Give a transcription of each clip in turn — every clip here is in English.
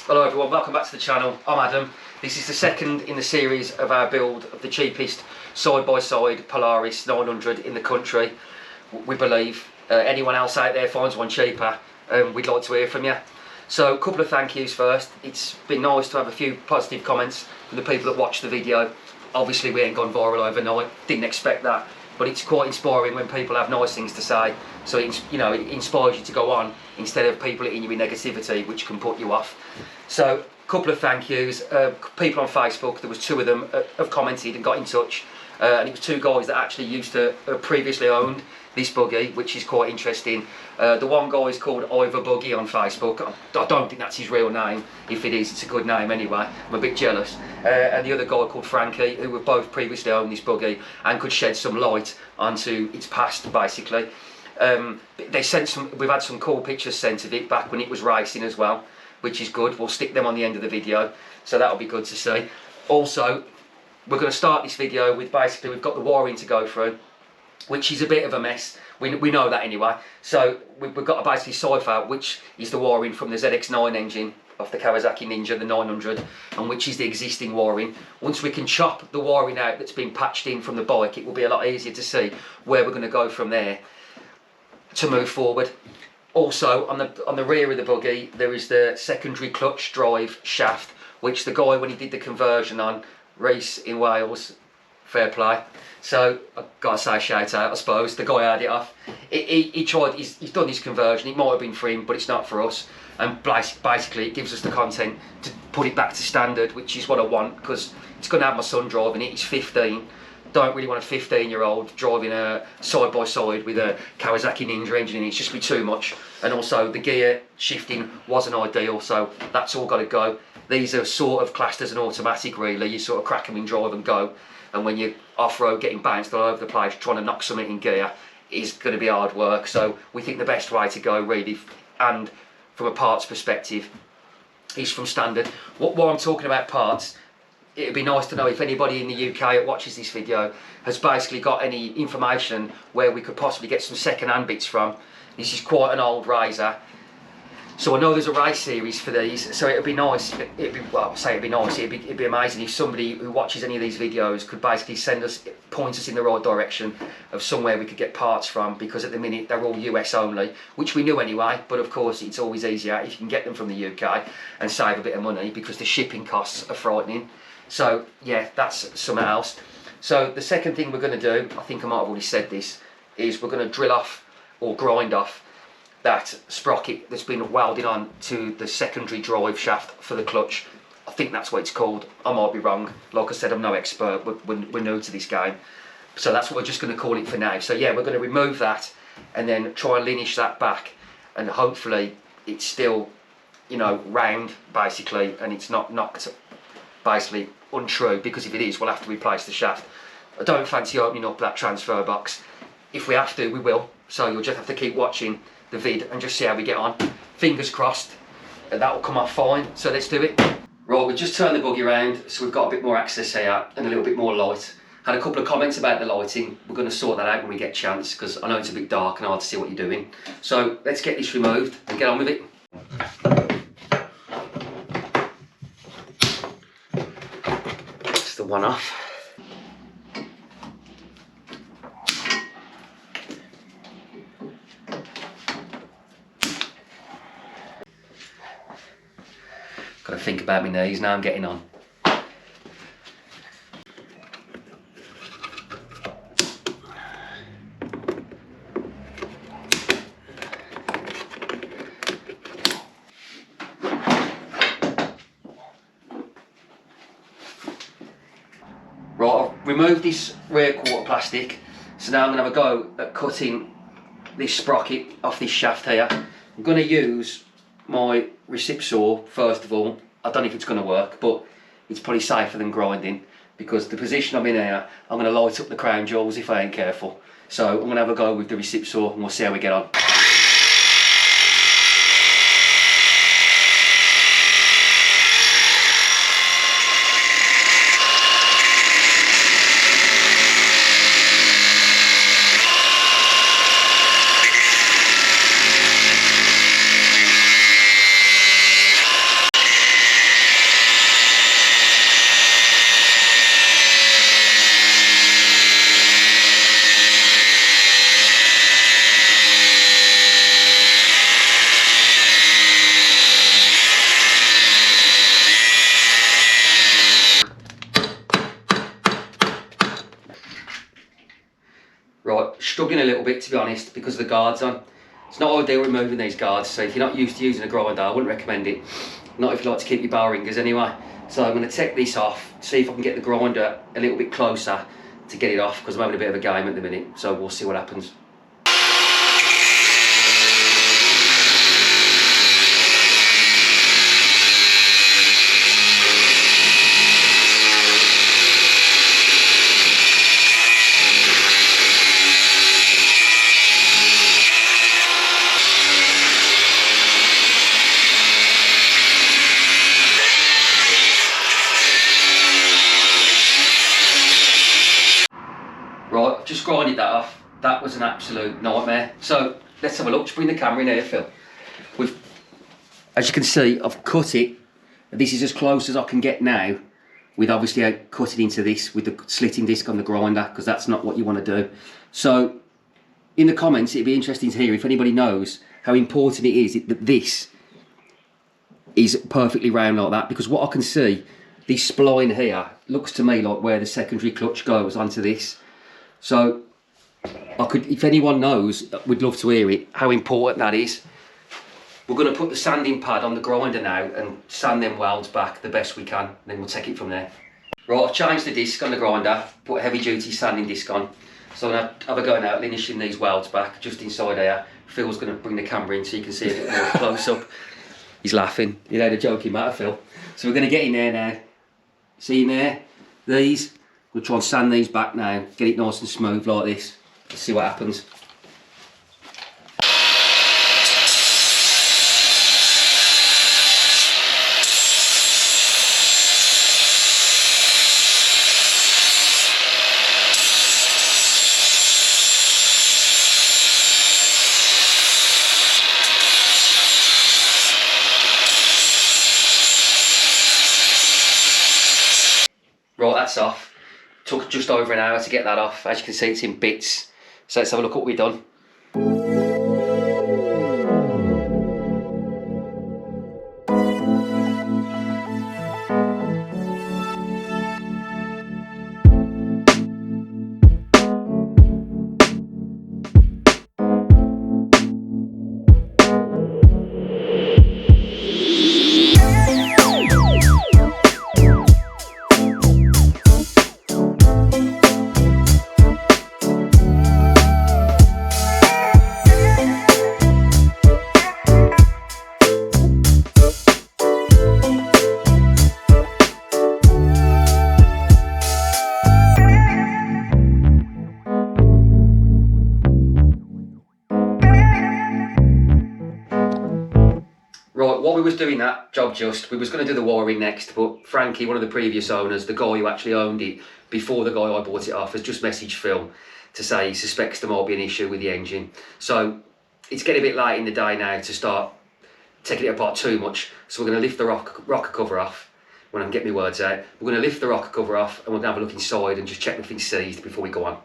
Hello everyone, welcome back to the channel. I'm Adam. This is the second in the series of our build of the cheapest side-by-side Polaris 900 in the country. We believe anyone else out there finds one cheaper, we'd like to hear from you. So a couple of thank yous first. It's been nice to have a few positive comments from the people that watched the video. Obviously we ain't gone viral overnight, didn't expect that, but it's quite inspiring when people have nice things to say. So it inspires you to go on instead of people hitting you with negativity, which can put you off. So a couple of thank yous. People on Facebook, there was two of them have commented and got in touch, and it was two guys that actually used to previously owned this buggy, which is quite interesting. The one guy is called Ivor Buggy on Facebook. I don't think that's his real name. If it is, it's a good name anyway. I'm a bit jealous. And the other guy called Frankie, who have both previously owned this buggy and could shed some light onto its past, basically. They sent some. We've had some cool pictures sent of it back when it was racing as well, which is good. We'll stick them on the end of the video, so that'll be good to see. Also, we're going to start this video with basically we've got the wiring to go through, which is a bit of a mess. We know that anyway. So we've got to basically cipher which is the wiring from the ZX9 engine of the Kawasaki Ninja, the 900, and which is the existing wiring. Once we can chop the wiring out that's been patched in from the bike, it will be a lot easier to see where we're going to go from there to move forward. Also, on the rear of the buggy, there is the secondary clutch drive shaft, which the guy, when he did the conversion on, Reese in Wales, fair play. So I've got to say shout out, I suppose. The guy had it off. He tried. He's done his conversion. It might have been for him, but it's not for us. And basically, it gives us the content to put it back to standard, which is what I want, because it's going to have my son driving it. He's 15. Don't really want a 15-year-old driving a side-by-side with a Kawasaki Ninja engine in it. It's just be too much. And also the gear shifting wasn't ideal, so that's all got to go. These are sort of classed as an automatic, really. You sort of crack them in drive and go. And when you're off-road getting bounced all over the place trying to knock something in gear is going to be hard work. So we think the best way to go, really, and from a parts perspective, is from standard. While I'm talking about parts, it'd be nice to know if anybody in the UK that watches this video has basically got any information where we could possibly get some second-hand bits from. This is quite an old RZR. So I know there's a race series for these, so it'd be nice, it'd be amazing if somebody who watches any of these videos could basically point us in the right direction of somewhere we could get parts from, because at the minute they're all US only, which we knew anyway, but of course it's always easier if you can get them from the UK and save a bit of money, because the shipping costs are frightening. So yeah, that's something else. So the second thing we're going to do, I think I might have already said this, is we're going to drill off or grind off that sprocket that's been welded on to the secondary drive shaft for the clutch. I think that's what it's called. I might be wrong. Like I said, I'm no expert. We're new to this game. So that's what we're just going to call it for now. So yeah, we're going to remove that and then try and lineage that back, and hopefully it's still, you know, round basically, and it's not knocked basically untrue, because if it is, we'll have to replace the shaft. I don't fancy opening up that transfer box. If we have to, we will. So you'll just have to keep watching the vid and just see how we get on. Fingers crossed that will come off fine. So let's do it. Right, we've just turned the buggy around, so we've got a bit more access here and a little bit more light. Had a couple of comments about the lighting. We're going to sort that out when we get a chance, because I know it's a bit dark and hard to see what you're doing. So let's get this removed and get on with it. That's the one off. Got to think about my knees now. I'm getting on. Right, I've removed this rear quarter plastic, so now I'm going to have a go at cutting this sprocket off this shaft here. I'm going to use my recip saw first of all. I don't know if it's going to work, but it's probably safer than grinding, because the position I'm in here, I'm going to light up the crown jewels if I ain't careful. So I'm going to have a go with the recip saw and we'll see how we get on. bit, to be honest, because of the guards on. It's not ideal removing these guards, so if you're not used to using a grinder, I wouldn't recommend it. Not if you like to keep your bell ringers anyway. So I'm going to take this off, see if I can get the grinder a little bit closer to get it off, because I'm having a bit of a game at the minute, so we'll see what happens. Right, I've just grinded that off. That was an absolute nightmare. So let's have a look. Just bring the camera in here, Phil. As you can see, I've cut it. This is as close as I can get now, with obviously cut it into this with the slitting disc on the grinder, because that's not what you want to do. So in the comments, it'd be interesting to hear if anybody knows how important it is that this is perfectly round like that, because what I can see, this spline here looks to me like where the secondary clutch goes onto this. So I could, if anyone knows, we'd love to hear it, how important that is. We're going to put the sanding pad on the grinder now and sand them welds back the best we can, then we'll take it from there. Right, I've changed the disc on the grinder, put a heavy duty sanding disc on. So I'm going to have a go now at finishing these welds back just inside here. Phil's going to bring the camera in so you can see a bit more close up. He's laughing, you know the joking matter, Phil. So we're going to get in there now. See in there? These. We'll try and sand these back now, get it nice and smooth like this. Let's see what happens. Right, that's off. Took just over an hour to get that off. As you can see, it's in bits. So let's have a look at what we've done. Right, while we was doing that job we was going to do the wiring next, but Frankie, one of the previous owners, the guy who actually owned it before the guy I bought it off, has just messaged Phil to say he suspects there might be an issue with the engine. So it's getting a bit late in the day now to start taking it apart too much, so we're going to lift the rocker cover off. When I can get my words out, we're going to lift the rocker cover off and we're going to have a look inside and just check everything's seized before we go on.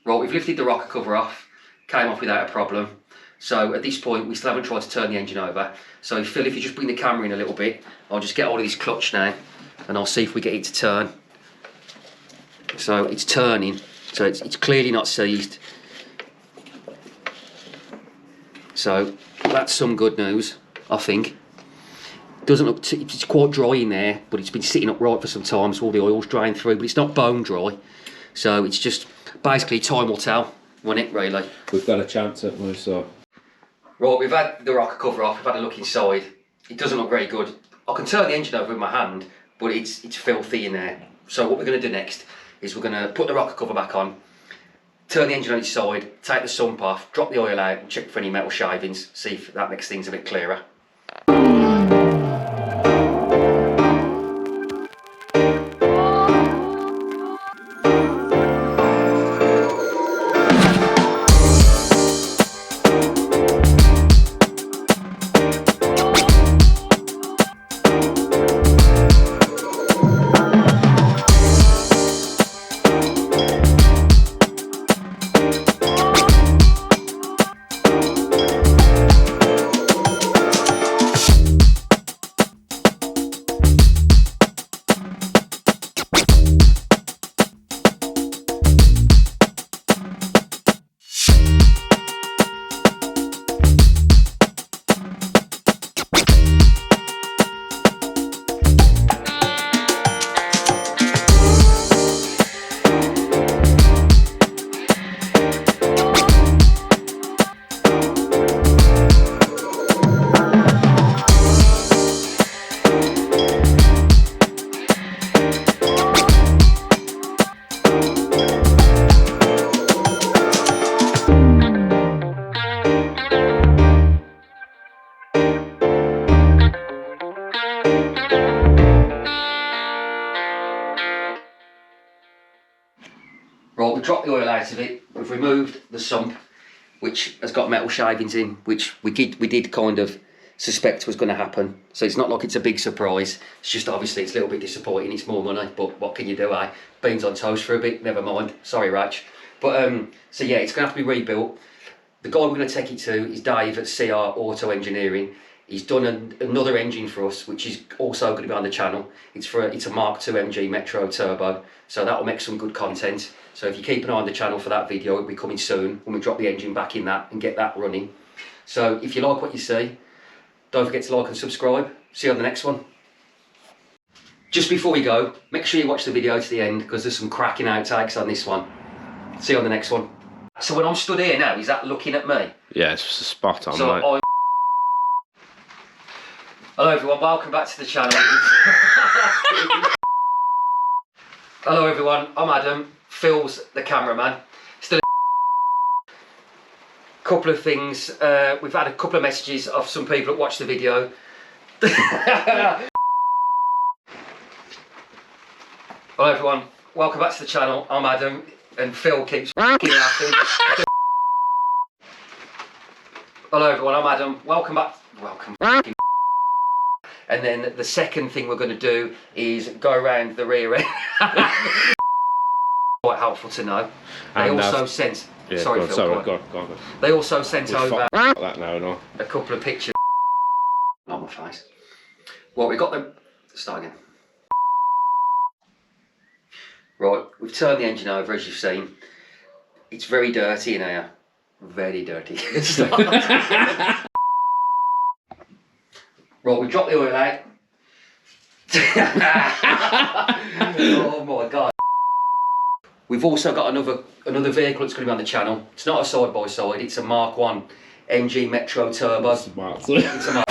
Right, we've lifted the rocker cover off, came off without a problem. So at this point, we still haven't tried to turn the engine over. So Phil, if you just bring the camera in a little bit, I'll just get hold of this clutch now and I'll see if we get it to turn. So it's turning, so it's clearly not seized. So that's some good news, I think. Doesn't look, it's quite dry in there, but it's been sitting upright for some time, so all the oil's drained through, but it's not bone dry. So it's just, basically time will tell, won't it, really? We've got a chance at one, so. Right, we've had the rocker cover off, we've had a look inside. It doesn't look very good. I can turn the engine over with my hand, but it's filthy in there. So what we're going to do next is we're going to put the rocker cover back on, turn the engine on its side, take the sump off, drop the oil out and check for any metal shavings, see if that makes things a bit clearer. Right, we've dropped the oil out of it. We've removed the sump, which has got metal shavings in, which we did kind of suspect was going to happen. So it's not like it's a big surprise. It's just obviously it's a little bit disappointing. It's more money, but what can you do, eh? Beans on toast for a bit, never mind. Sorry, Rach. But so yeah, it's going to have to be rebuilt. The guy we're going to take it to is Dave at CR Auto Engineering. He's done another engine for us, which is also going to be on the channel. It's a Mark II MG Metro Turbo, so that will make some good content. So if you keep an eye on the channel for that video, it'll be coming soon when we drop the engine back in that and get that running. So if you like what you see, don't forget to like and subscribe. See you on the next one. Just before we go, make sure you watch the video to the end because there's some cracking outtakes on this one. See you on the next one. So when I'm stood here now, is that looking at me? Yeah, it's spot on, so mate. Hello everyone, welcome back to the channel. Hello everyone, I'm Adam. Phil's the cameraman. Still a couple of things. We've had a couple of messages of some people that watched the video. Hello everyone, welcome back to the channel. I'm Adam and Phil keeps laughing. Hello everyone, I'm Adam. Welcome back. Welcome. And then the second thing we're going to do is go around the rear end. Quite helpful to know. They And, also sent. Yeah, sorry, go on, Phil. sorry, go on. They also sent over That now, no. a couple of pictures. Not my face. Well, we got them. Start again. Right, we've turned the engine over as you've seen. It's very dirty in here. Very dirty. Right, we dropped the oil out. Oh my god. We've also got another vehicle that's going to be on the channel. It's not a side-by-side, it's a Mark 1 MG Metro Turbo. Smart. It's a Mark